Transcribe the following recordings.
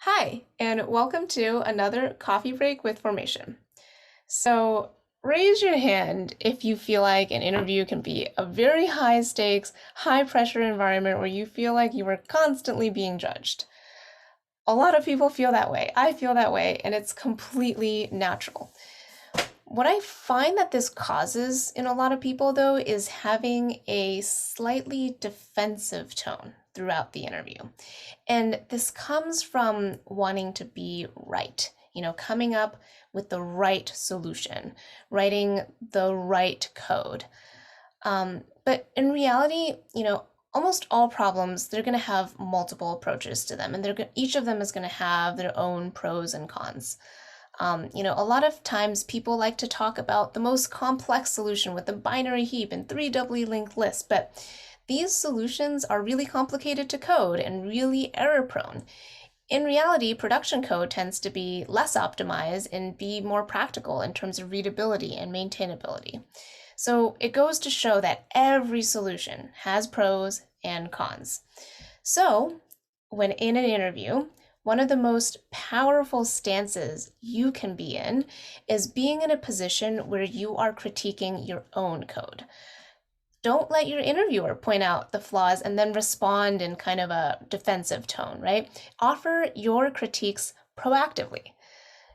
Hi, and welcome to another coffee break with Formation. So, raise your hand if you feel like an interview can be a very high stakes, high pressure environment where you feel like you are constantly being judged. A lot of people feel that way. I feel that way, and it's completely natural. What I find that this causes in a lot of people, though, is having a slightly defensive tone throughout the interview. And this comes from wanting to be right, coming up with the right solution, writing the right code. But in reality, almost all problems, they're going to have multiple approaches to them, and each of them is going to have their own pros and cons. A lot of times people like to talk about the most complex solution with a binary heap and three doubly linked lists, but these solutions are really complicated to code and really error prone. In reality, production code tends to be less optimized and be more practical in terms of readability and maintainability. So it goes to show that every solution has pros and cons. So when in an interview, one of the most powerful stances you can be in is being in a position where you are critiquing your own code. Don't let your interviewer point out the flaws and then respond in kind of a defensive tone, right? Offer your critiques proactively.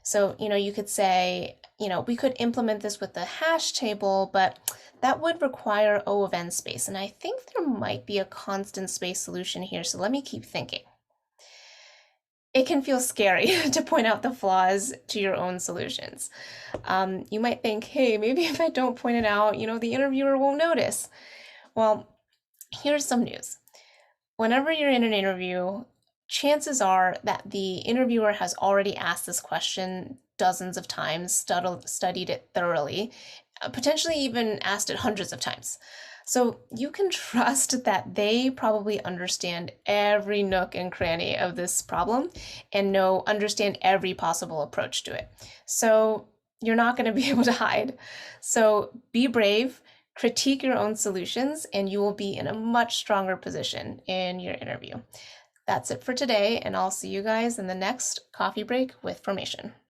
So, you could say, we could implement this with the hash table, but that would require O of n space. And I think there might be a constant space solution here. So let me keep thinking. It can feel scary to point out the flaws to your own solutions. You might think, hey, maybe if I don't point it out, the interviewer won't notice. Well, here's some news. Whenever you're in an interview, chances are that the interviewer has already asked this question dozens of times, studied it thoroughly, potentially even asked it hundreds of times. So you can trust that they probably understand every nook and cranny of this problem and understand every possible approach to it. So you're not going to be able to hide. So be brave, critique your own solutions, and you will be in a much stronger position in your interview. That's it for today, and I'll see you guys in the next coffee break with Formation.